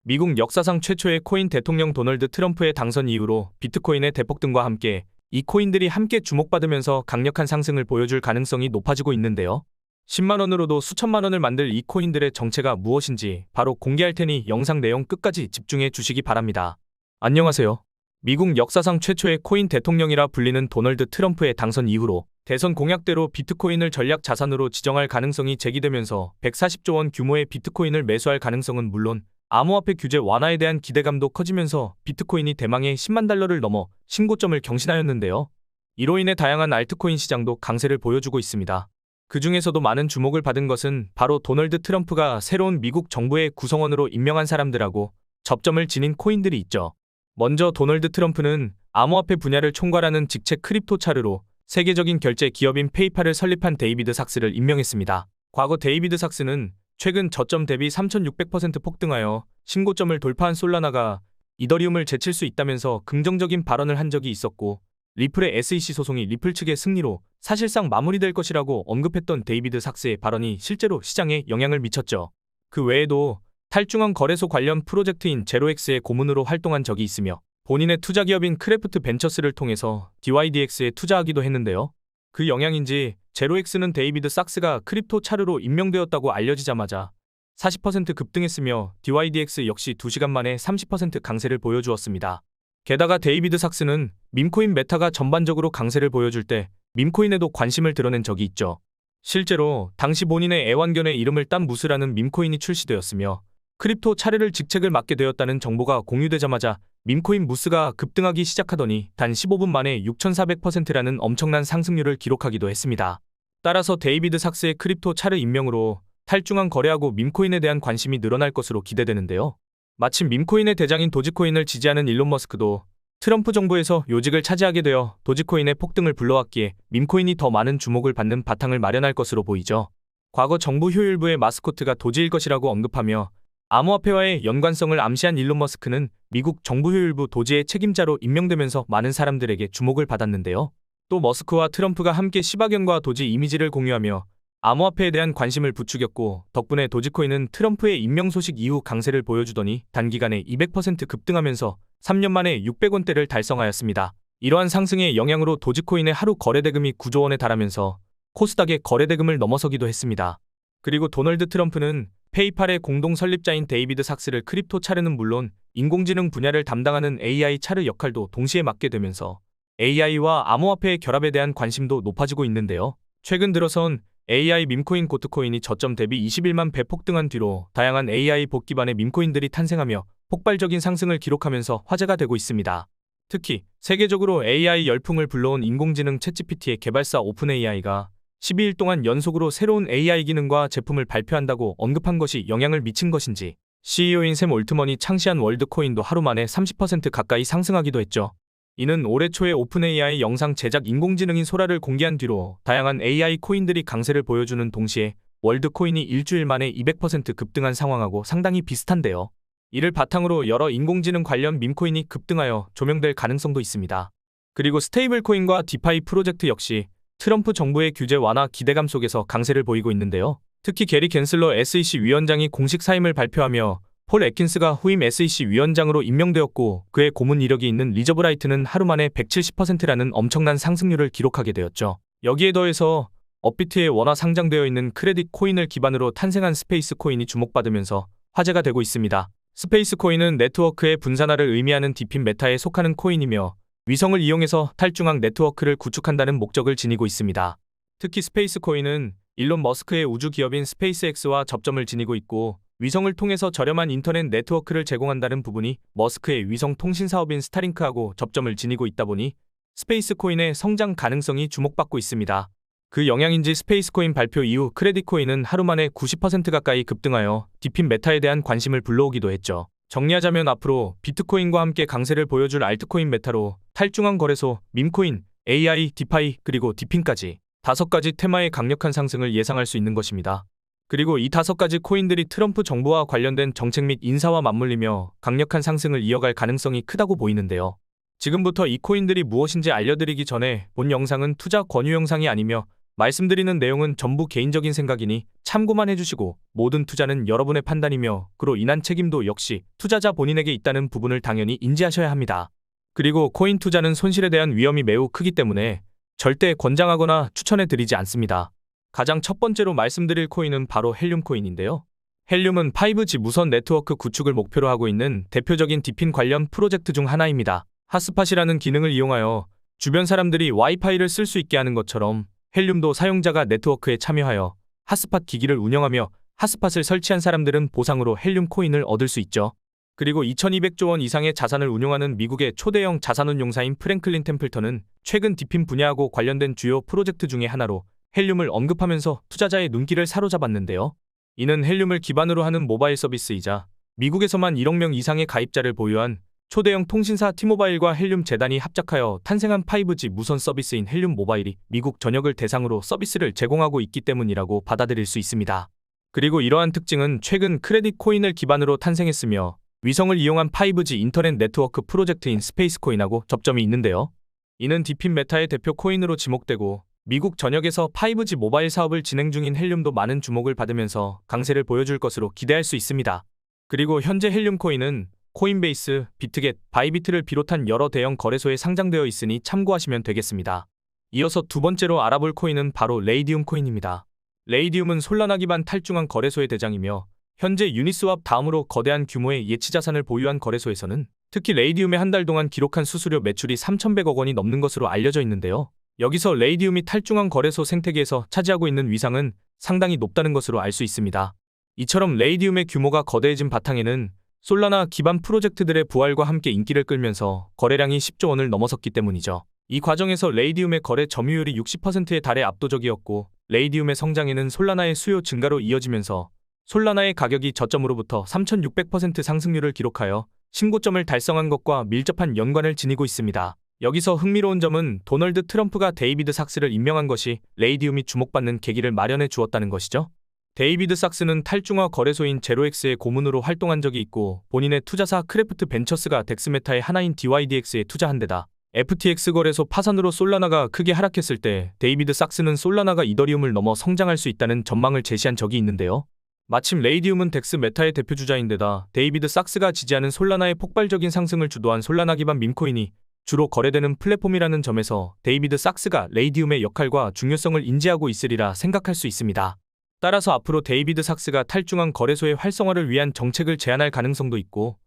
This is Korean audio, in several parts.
미국 역사상 최초의 코인 대통령 도널드 트럼프의 당선 이후로 비트코인의 대폭등과 함께 이 코인들이 함께 주목받으면서 강력한 상승을 보여줄 가능성이 높아지고 있는데요. 10만 원으로도 수천만 원을 만들 이 코인들의 정체가 무엇인지 바로 공개할 테니 영상 내용 끝까지 집중해 주시기 바랍니다. 안녕하세요. 미국 역사상 최초의 코인 대통령이라 불리는 도널드 트럼프의 당선 이후로 대선 공약대로 비트코인을 전략 자산으로 지정할 가능성이 제기되면서 140조 원 규모의 비트코인을 매수할 가능성은 물론 암호화폐 규제 완화에 대한 기대감도 커지면서 비트코인이 대망의 10만 달러를 넘어 신고점을 경신하였는데요. 이로 인해 다양한 알트코인 시장도 강세를 보여주고 있습니다. 그 중에서도 많은 주목을 받은 것은 바로 도널드 트럼프가 새로운 미국 정부의 구성원으로 임명한 사람들하고 접점을 지닌 코인들이 있죠. 먼저 도널드 트럼프는 암호화폐 분야를 총괄하는 직책 크립토 차르로 세계적인 결제 기업인 페이팔을 설립한 데이비드 삭스를 임명했습니다. 과거 데이비드 삭스는 최근 저점 대비 3600% 폭등하여 신고점을 돌파한 솔라나가 이더리움을 제칠 수 있다면서 긍정적인 발언을 한 적이 있었고, 리플의 SEC 소송이 리플 측의 승리로 사실상 마무리될 것이라고 언급했던 데이비드 삭스의 발언이 실제로 시장에 영향을 미쳤죠. 그 외에도 탈중앙 거래소 관련 프로젝트인 제로엑스의 고문으로 활동한 적이 있으며 본인의 투자기업인 크래프트 벤처스를 통해서 DYDX에 투자하기도 했는데요. 그 영향인지 제로엑스는 데이비드 삭스가 크립토 차르로 임명되었다고 알려지자마자 40% 급등했으며 DYDX 역시 2시간 만에 30% 강세를 보여주었습니다. 게다가 데이비드 삭스는 밈코인 메타가 전반적으로 강세를 보여줄 때 밈코인에도 관심을 드러낸 적이 있죠. 실제로 당시 본인의 애완견의 이름을 딴 무스라는 밈코인이 출시되었으며 크립토 차르를 직책을 맡게 되었다는 정보가 공유되자마자 밈코인 무스가 급등하기 시작하더니 단 15분 만에 6400%라는 엄청난 상승률을 기록하기도 했습니다. 따라서 데이비드 삭스의 크립토 차르 임명으로 탈중앙 거래하고 밈코인에 대한 관심이 늘어날 것으로 기대되는데요. 마침 밈코인의 대장인 도지코인을 지지하는 일론 머스크도 트럼프 정부에서 요직을 차지하게 되어 도지코인의 폭등을 불러왔기에 밈코인이 더 많은 주목을 받는 바탕을 마련할 것으로 보이죠. 과거 정부 효율부의 마스코트가 도지일 것이라고 언급하며 암호화폐와의 연관성을 암시한 일론 머스크는 미국 정부 효율부 도지의 책임자로 임명되면서 많은 사람들에게 주목을 받았는데요. 또 머스크와 트럼프가 함께 시바견과 도지 이미지를 공유하며 암호화폐에 대한 관심을 부추겼고, 덕분에 도지코인은 트럼프의 임명 소식 이후 강세를 보여주더니 단기간에 200% 급등하면서 3년 만에 600원대를 달성하였습니다. 이러한 상승의 영향으로 도지코인의 하루 거래대금이 9조 원에 달하면서 코스닥의 거래대금을 넘어서기도 했습니다. 그리고 도널드 트럼프는 페이팔의 공동 설립자인 데이비드 삭스를 크립토 차르는 물론 인공지능 분야를 담당하는 AI 차르 역할도 동시에 맡게 되면서 AI와 암호화폐의 결합에 대한 관심도 높아지고 있는데요. 최근 들어선 AI 밈코인 고트코인이 저점 대비 21만 배 폭등한 뒤로 다양한 AI 봇 기반의 밈코인들이 탄생하며 폭발적인 상승을 기록하면서 화제가 되고 있습니다. 특히 세계적으로 AI 열풍을 불러온 인공지능 챗GPT의 개발사 오픈AI가 12일 동안 연속으로 새로운 AI 기능과 제품을 발표한다고 언급한 것이 영향을 미친 것인지 CEO인 샘 올트먼이 창시한 월드코인도 하루 만에 30% 가까이 상승하기도 했죠. 이는 올해 초에 오픈AI 영상 제작 인공지능인 소라를 공개한 뒤로 다양한 AI 코인들이 강세를 보여주는 동시에 월드코인이 일주일 만에 200% 급등한 상황하고 상당히 비슷한데요. 이를 바탕으로 여러 인공지능 관련 밈코인이 급등하여 조명될 가능성도 있습니다. 그리고 스테이블 코인과 디파이 프로젝트 역시 트럼프 정부의 규제 완화 기대감 속에서 강세를 보이고 있는데요. 특히 게리 갠슬러 SEC 위원장이 공식 사임을 발표하며 폴 애킨스가 후임 SEC 위원장으로 임명되었고, 그의 고문 이력이 있는 리저브라이트는 하루 만에 170%라는 엄청난 상승률을 기록하게 되었죠. 여기에 더해서 업비트에 원화 상장되어 있는 크레딧 코인을 기반으로 탄생한 스페이스 코인이 주목받으면서 화제가 되고 있습니다. 스페이스 코인은 네트워크의 분산화를 의미하는 디핀 메타에 속하는 코인이며 위성을 이용해서 탈중앙 네트워크를 구축한다는 목적을 지니고 있습니다. 특히 스페이스 코인은 일론 머스크의 우주 기업인 스페이스X와 접점을 지니고 있고, 위성을 통해서 저렴한 인터넷 네트워크를 제공한다는 부분이 머스크의 위성 통신 사업인 스타링크하고 접점을 지니고 있다 보니 스페이스 코인의 성장 가능성이 주목받고 있습니다. 그 영향인지 스페이스 코인 발표 이후 크레딧 코인은 하루 만에 90% 가까이 급등하여 디핀 메타에 대한 관심을 불러오기도 했죠. 정리하자면 앞으로 비트코인과 함께 강세를 보여줄 알트코인 메타로 탈중앙 거래소, 밈코인, AI, 디파이, 그리고 디핀까지 5가지 테마의 강력한 상승을 예상할 수 있는 것입니다. 그리고 이 5가지 코인들이 트럼프 정부와 관련된 정책 및 인사와 맞물리며 강력한 상승을 이어갈 가능성이 크다고 보이는데요. 지금부터 이 코인들이 무엇인지 알려드리기 전에 본 영상은 투자 권유 영상이 아니며 말씀드리는 내용은 전부 개인적인 생각이니 참고만 해주시고 모든 투자는 여러분의 판단이며 그로 인한 책임도 역시 투자자 본인에게 있다는 부분을 당연히 인지하셔야 합니다. 그리고 코인 투자는 손실에 대한 위험이 매우 크기 때문에 절대 권장하거나 추천해드리지 않습니다. 가장 첫 번째로 말씀드릴 코인은 바로 헬륨 코인인데요. 헬륨은 5G 무선 네트워크 구축을 목표로 하고 있는 대표적인 디핀 관련 프로젝트 중 하나입니다. 핫스팟이라는 기능을 이용하여 주변 사람들이 와이파이를 쓸 수 있게 하는 것처럼 헬륨도 사용자가 네트워크에 참여하여 핫스팟 기기를 운영하며 핫스팟을 설치한 사람들은 보상으로 헬륨 코인을 얻을 수 있죠. 그리고 2200조 원 이상의 자산을 운용하는 미국의 초대형 자산운용사인 프랭클린 템플턴은 최근 디핀 분야하고 관련된 주요 프로젝트 중의 하나로 헬륨을 언급하면서 투자자의 눈길을 사로잡았는데요. 이는 헬륨을 기반으로 하는 모바일 서비스이자 미국에서만 1억 명 이상의 가입자를 보유한 초대형 통신사 티모바일과 헬륨 재단이 합작하여 탄생한 5G 무선 서비스인 헬륨 모바일이 미국 전역을 대상으로 서비스를 제공하고 있기 때문이라고 받아들일 수 있습니다. 그리고 이러한 특징은 최근 크레딧 코인을 기반으로 탄생했으며 위성을 이용한 5G 인터넷 네트워크 프로젝트인 스페이스 코인하고 접점이 있는데요. 이는 디핀 메타의 대표 코인으로 지목되고 미국 전역에서 5G 모바일 사업을 진행 중인 헬륨도 많은 주목을 받으면서 강세를 보여줄 것으로 기대할 수 있습니다. 그리고 현재 헬륨 코인은 코인베이스, 비트겟, 바이비트를 비롯한 여러 대형 거래소에 상장되어 있으니 참고하시면 되겠습니다. 이어서 두 번째로 알아볼 코인은 바로 레이디움 코인입니다. 레이디움은 솔라나 기반 탈중앙 거래소의 대장이며 현재 유니스왑 다음으로 거대한 규모의 예치 자산을 보유한 거래소에서는 특히 레이디움의 한 달 동안 기록한 수수료 매출이 3,100억 원이 넘는 것으로 알려져 있는데요. 여기서 레이디움이 탈중앙 거래소 생태계에서 차지하고 있는 위상은 상당히 높다는 것으로 알 수 있습니다. 이처럼 레이디움의 규모가 거대해진 바탕에는 솔라나 기반 프로젝트들의 부활과 함께 인기를 끌면서 거래량이 10조 원을 넘어섰기 때문이죠. 이 과정에서 레이디움의 거래 점유율이 60%에 달해 압도적이었고 레이디움의 성장에는 솔라나의 수요 증가로 이어지면서 솔라나의 가격이 저점으로부터 3,600% 상승률을 기록하여 신고점을 달성한 것과 밀접한 연관을 지니고 있습니다. 여기서 흥미로운 점은 도널드 트럼프가 데이비드 삭스를 임명한 것이 레이디움이 주목받는 계기를 마련해 주었다는 것이죠. 데이비드 삭스는 탈중앙 거래소인 제로엑스의 고문으로 활동한 적이 있고 본인의 투자사 크래프트 벤처스가 덱스메타의 하나인 DYDX에 투자한 데다 FTX 거래소 파산으로 솔라나가 크게 하락했을 때 데이비드 삭스는 솔라나가 이더리움을 넘어 성장할 수 있다는 전망을 제시한 적이 있는데요. 마침 레이디움은 덱스메타의 대표주자인데다 데이비드 삭스가 지지하는 솔라나의 폭발적인 상승을 주도한 솔라나 기반 밈코인이 주로 거래되는 플랫폼이라는 점에서 데이비드 삭스가 레이디움의 역할과 중요성을 인지하고 있으리라 생각할 수 있습니다. 따라서 앞으로 데이비드 삭스가 탈중앙 거래소의 활성화를 위한 정책을 제안할 가능성도 있고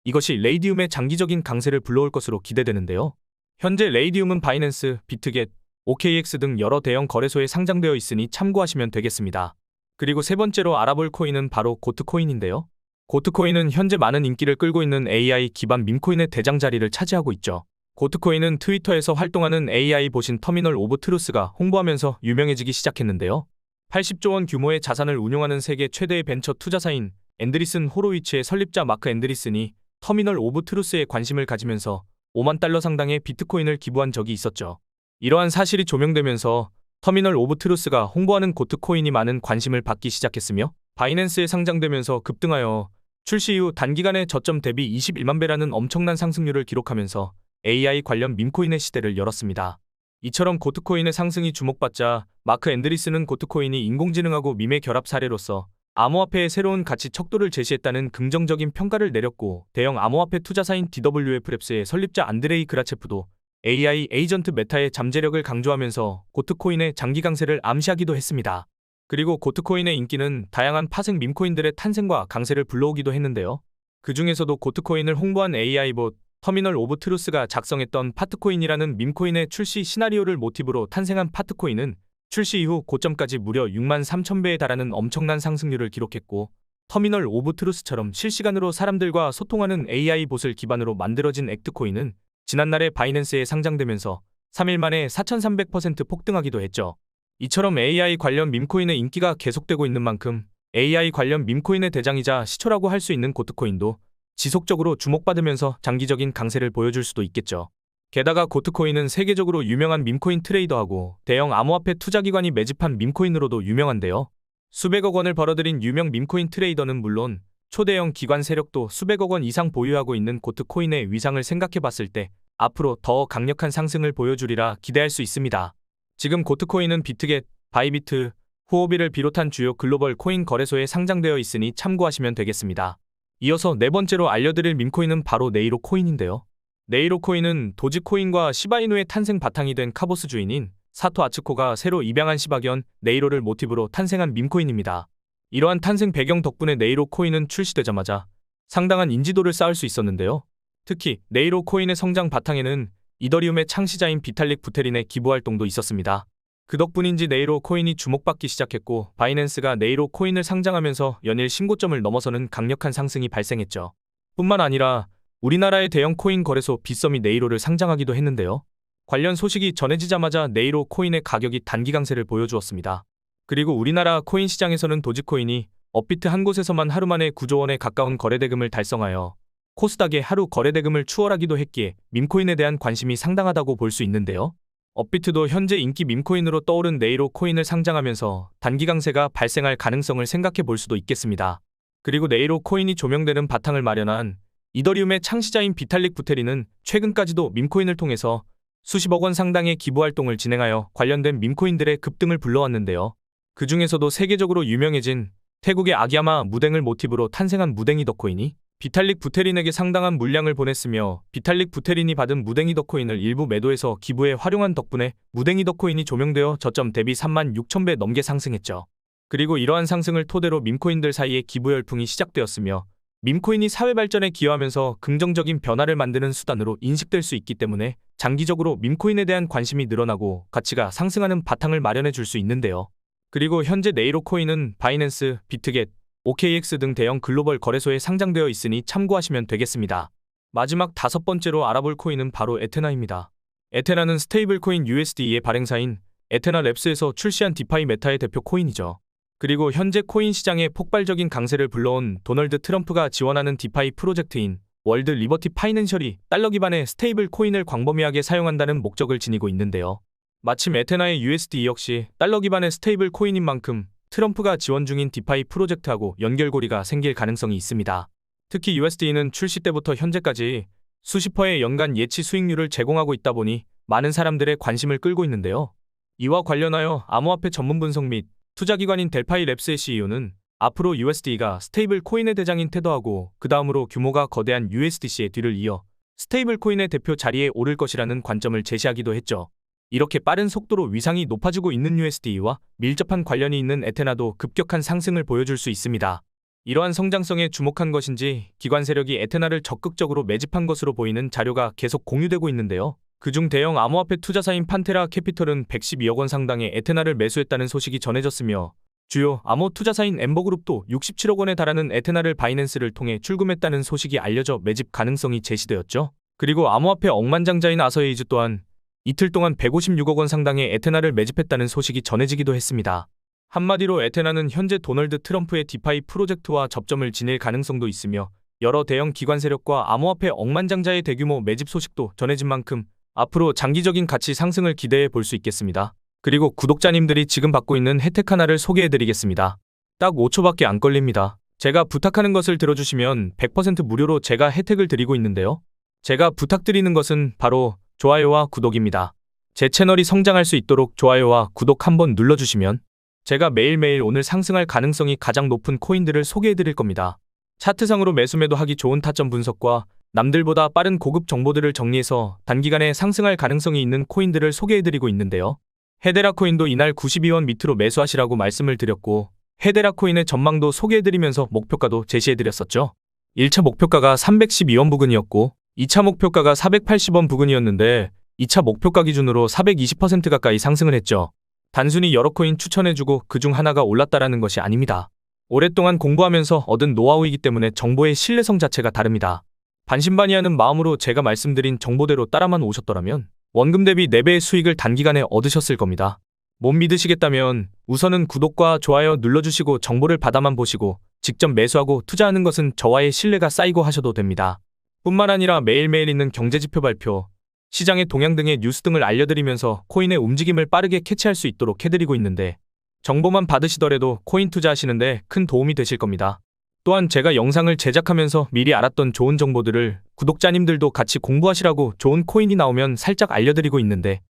이것이 레이디움의 장기적인 강세를 불러올 것으로 기대되는데요. 현재 레이디움은 바이낸스, 비트겟, OKX 등 여러 대형 거래소에 상장되어 있으니 참고하시면 되겠습니다. 그리고 세 번째로 알아볼 코인은 바로 고트코인인데요. 고트코인은 현재 많은 인기를 끌고 있는 AI 기반 밈코인의 대장 자리를 차지하고 있죠. 고트코인은 트위터에서 활동하는 AI 보신 터미널 오브 트루스가 홍보하면서 유명해지기 시작했는데요. 80조 원 규모의 자산을 운용하는 세계 최대의 벤처 투자사인 앤드리슨 호로위츠의 설립자 마크 앤드리슨이 터미널 오브 트루스에 관심을 가지면서 5만 달러 상당의 비트코인을 기부한 적이 있었죠. 이러한 사실이 조명되면서 터미널 오브 트루스가 홍보하는 고트코인이 많은 관심을 받기 시작했으며 바이낸스에 상장되면서 급등하여 출시 이후 단기간에 저점 대비 21만 배라는 엄청난 상승률을 기록하면서 AI 관련 밈코인의 시대를 열었습니다. 이처럼 고트코인의 상승이 주목받자 마크 앤드리슨은 고트코인이 인공지능하고 밈의 결합 사례로서 암호화폐의 새로운 가치 척도를 제시했다는 긍정적인 평가를 내렸고 대형 암호화폐 투자사인 DWF랩스의 설립자 안드레이 그라체프도 AI 에이전트 메타의 잠재력을 강조하면서 고트코인의 장기 강세를 암시하기도 했습니다. 그리고 고트코인의 인기는 다양한 파생 밈코인들의 탄생과 강세를 불러오기도 했는데요. 그 중에서도 고트코인을 홍보한 AI봇 터미널 오브 트루스가 작성했던 파트코인이라는 밈코인의 출시 시나리오를 모티브로 탄생한 파트코인은 출시 이후 고점까지 무려 6만 3천 배에 달하는 엄청난 상승률을 기록했고 터미널 오브 트루스처럼 실시간으로 사람들과 소통하는 AI봇을 기반으로 만들어진 액트코인은 지난날에 바이낸스에 상장되면서 3일 만에 4,300% 폭등하기도 했죠. 이처럼 AI 관련 밈코인의 인기가 계속되고 있는 만큼 AI 관련 밈코인의 대장이자 시초라고 할 수 있는 고트코인도 지속적으로 주목받으면서 장기적인 강세를 보여줄 수도 있겠죠. 게다가 고트코인은 세계적으로 유명한 밈코인 트레이더하고 대형 암호화폐 투자기관이 매집한 밈코인으로도 유명한데요. 수백억 원을 벌어들인 유명 밈코인 트레이더는 물론 초대형 기관 세력도 수백억 원 이상 보유하고 있는 고트코인의 위상을 생각해봤을 때 앞으로 더 강력한 상승을 보여주리라 기대할 수 있습니다. 지금 고트코인은 비트겟, 바이비트, 후오비를 비롯한 주요 글로벌 코인 거래소에 상장되어 있으니 참고하시면 되겠습니다. 이어서 네 번째로 알려드릴 밈코인은 바로 네이로 코인인데요. 네이로 코인은 도지코인과 시바이누의 탄생 바탕이 된 카보스 주인인 사토 아츠코가 새로 입양한 시바견 네이로를 모티브로 탄생한 밈코인입니다. 이러한 탄생 배경 덕분에 네이로 코인은 출시되자마자 상당한 인지도를 쌓을 수 있었는데요. 특히 네이로 코인의 성장 바탕에는 이더리움의 창시자인 비탈릭 부테린의 기부 활동도 있었습니다. 그 덕분인지 네이로 코인이 주목받기 시작했고 바이낸스가 네이로 코인을 상장하면서 연일 신고점을 넘어서는 강력한 상승이 발생했죠. 뿐만 아니라 우리나라의 대형 코인 거래소 빗썸이 네이로를 상장하기도 했는데요. 관련 소식이 전해지자마자 네이로 코인의 가격이 단기 강세를 보여주었습니다. 그리고 우리나라 코인 시장에서는 도지코인이 업비트 한 곳에서만 하루 만에 9조 원에 가까운 거래대금을 달성하여 코스닥의 하루 거래대금을 추월하기도 했기에 밈코인에 대한 관심이 상당하다고 볼 수 있는데요. 업비트도 현재 인기 밈코인으로 떠오른 네이로 코인을 상장하면서 단기 강세가 발생할 가능성을 생각해 볼 수도 있겠습니다. 그리고 네이로 코인이 조명되는 바탕을 마련한 이더리움의 창시자인 비탈릭 부테린은 최근까지도 밈코인을 통해서 수십억 원 상당의 기부 활동을 진행하여 관련된 밈코인들의 급등을 불러왔는데요. 그 중에서도 세계적으로 유명해진 태국의 아기야마 무댕을 모티브로 탄생한 무댕이 덕코인이 비탈릭 부테린에게 상당한 물량을 보냈으며 비탈릭 부테린이 받은 무댕이 덕코인을 일부 매도해서 기부에 활용한 덕분에 무댕이 덕코인이 조명되어 저점 대비 36,000배 넘게 상승했죠. 그리고 이러한 상승을 토대로 밈코인들 사이에 기부 열풍이 시작되었으며 밈코인이 사회 발전에 기여하면서 긍정적인 변화를 만드는 수단으로 인식될 수 있기 때문에 장기적으로 밈코인에 대한 관심이 늘어나고 가치가 상승하는 바탕을 마련해 줄 수 있는데요. 그리고 현재 네이로 코인은 바이낸스, 비트겟, OKX 등 대형 글로벌 거래소에 상장되어 있으니 참고하시면 되겠습니다. 마지막 다섯 번째로 알아볼 코인은 바로 에테나입니다. 에테나는 스테이블 코인 USD의 발행사인 에테나 랩스에서 출시한 디파이 메타의 대표 코인이죠. 그리고 현재 코인 시장에 폭발적인 강세를 불러온 도널드 트럼프가 지원하는 디파이 프로젝트인 월드 리버티 파이낸셜이 달러 기반의 스테이블 코인을 광범위하게 사용한다는 목적을 지니고 있는데요. 마침 에테나의 USD 역시 달러 기반의 스테이블 코인인 만큼 트럼프가 지원 중인 디파이 프로젝트하고 연결고리가 생길 가능성이 있습니다. 특히 USD는 출시 때부터 현재까지 수십 %의 연간 예치 수익률을 제공하고 있다 보니 많은 사람들의 관심을 끌고 있는데요. 이와 관련하여 암호화폐 전문 분석 및 투자기관인 델파이 랩스의 CEO는 앞으로 USD가 스테이블 코인의 대장인 테더하고 그 다음으로 규모가 거대한 USDC의 뒤를 이어 스테이블 코인의 대표 자리에 오를 것이라는 관점을 제시하기도 했죠. 이렇게 빠른 속도로 위상이 높아지고 있는 USD와 밀접한 관련이 있는 에테나도 급격한 상승을 보여줄 수 있습니다. 이러한 성장성에 주목한 것인지 기관 세력이 에테나를 적극적으로 매집한 것으로 보이는 자료가 계속 공유되고 있는데요. 그중 대형 암호화폐 투자사인 판테라 캐피털은 112억 원 상당의 에테나를 매수했다는 소식이 전해졌으며 주요 암호 투자사인 엠버그룹도 67억 원에 달하는 에테나를 바이낸스를 통해 출금했다는 소식이 알려져 매집 가능성이 제시되었죠. 그리고 암호화폐 억만장자인 아서에이즈 또한 이틀 동안 156억 원 상당의 에테나를 매집했다는 소식이 전해지기도 했습니다. 한마디로 에테나는 현재 도널드 트럼프의 디파이 프로젝트와 접점을 지닐 가능성도 있으며 여러 대형 기관 세력과 암호화폐 억만장자의 대규모 매집 소식도 전해진 만큼 앞으로 장기적인 가치 상승을 기대해 볼 수 있겠습니다. 그리고 구독자님들이 지금 받고 있는 혜택 하나를 소개해드리겠습니다. 딱 5초밖에 안 걸립니다. 제가 부탁하는 것을 들어주시면 100% 무료로 제가 혜택을 드리고 있는데요. 제가 부탁드리는 것은 바로 좋아요와 구독입니다. 제 채널이 성장할 수 있도록 좋아요와 구독 한번 눌러주시면 제가 매일매일 오늘 상승할 가능성이 가장 높은 코인들을 소개해드릴 겁니다. 차트상으로 매수 매도하기 좋은 타점 분석과 남들보다 빠른 고급 정보들을 정리해서 단기간에 상승할 가능성이 있는 코인들을 소개해드리고 있는데요. 헤데라 코인도 이날 92원 밑으로 매수하시라고 말씀을 드렸고 헤데라 코인의 전망도 소개해드리면서 목표가도 제시해드렸었죠. 1차 목표가가 312원 부근이었고 2차 목표가가 480원 부근이었는데 2차 목표가 기준으로 420% 가까이 상승을 했죠. 단순히 여러 코인 추천해주고 그중 하나가 올랐다라는 것이 아닙니다. 오랫동안 공부하면서 얻은 노하우이기 때문에 정보의 신뢰성 자체가 다릅니다. 반신반의하는 마음으로 제가 말씀드린 정보대로 따라만 오셨더라면 원금 대비 4배의 수익을 단기간에 얻으셨을 겁니다. 못 믿으시겠다면 우선은 구독과 좋아요 눌러주시고 정보를 받아만 보시고 직접 매수하고 투자하는 것은 저와의 신뢰가 쌓이고 하셔도 됩니다. 뿐만 아니라 매일매일 있는 경제지표 발표, 시장의 동향 등의 뉴스 등을 알려드리면서 코인의 움직임을 빠르게 캐치할 수 있도록 해드리고 있는데 정보만 받으시더라도 코인 투자하시는데 큰 도움이 되실 겁니다. 또한 제가 영상을 제작하면서 미리 알았던 좋은 정보들을 구독자님들도 같이 공부하시라고 좋은 코인이 나오면 살짝 알려드리고 있는데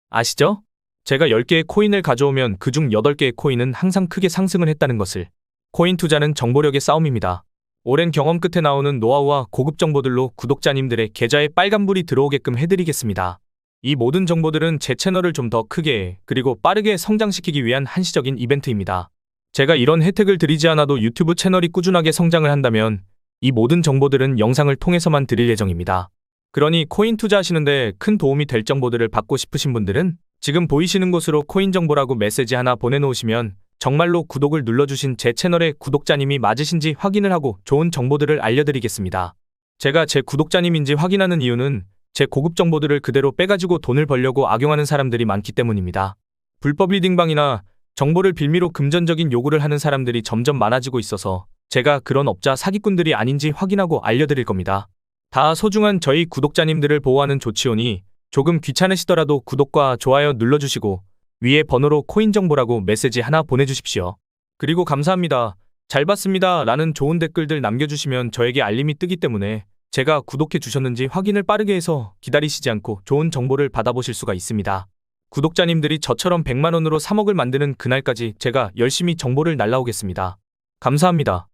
아시죠? 제가 10개의 코인을 가져오면 그중 8개의 코인은 항상 크게 상승을 했다는 것을. 코인 투자는 정보력의 싸움입니다. 오랜 경험 끝에 나오는 노하우와 고급 정보들로 구독자님들의 계좌에 빨간불이 들어오게끔 해드리겠습니다. 이 모든 정보들은 제 채널을 좀 더 크게 그리고 빠르게 성장시키기 위한 한시적인 이벤트입니다. 제가 이런 혜택을 드리지 않아도 유튜브 채널이 꾸준하게 성장을 한다면 이 모든 정보들은 영상을 통해서만 드릴 예정입니다. 그러니 코인 투자하시는데 큰 도움이 될 정보들을 받고 싶으신 분들은 지금 보이시는 곳으로 코인 정보라고 메시지 하나 보내놓으시면 정말로 구독을 눌러주신 제 채널의 구독자님이 맞으신지 확인을 하고 좋은 정보들을 알려드리겠습니다. 제가 제 구독자님인지 확인하는 이유는 제 고급 정보들을 그대로 빼가지고 돈을 벌려고 악용하는 사람들이 많기 때문입니다. 불법 리딩방이나 정보를 빌미로 금전적인 요구를 하는 사람들이 점점 많아지고 있어서 제가 그런 업자 사기꾼들이 아닌지 확인하고 알려드릴 겁니다. 다 소중한 저희 구독자님들을 보호하는 조치오니 조금 귀찮으시더라도 구독과 좋아요 눌러주시고 위에 번호로 코인 정보라고 메시지 하나 보내주십시오. 그리고 감사합니다. 잘 봤습니다. 라는 좋은 댓글들 남겨주시면 저에게 알림이 뜨기 때문에 제가 구독해 주셨는지 확인을 빠르게 해서 기다리시지 않고 좋은 정보를 받아보실 수가 있습니다. 구독자님들이 저처럼 100만원으로 3억을 만드는 그날까지 제가 열심히 정보를 날라오겠습니다. 감사합니다.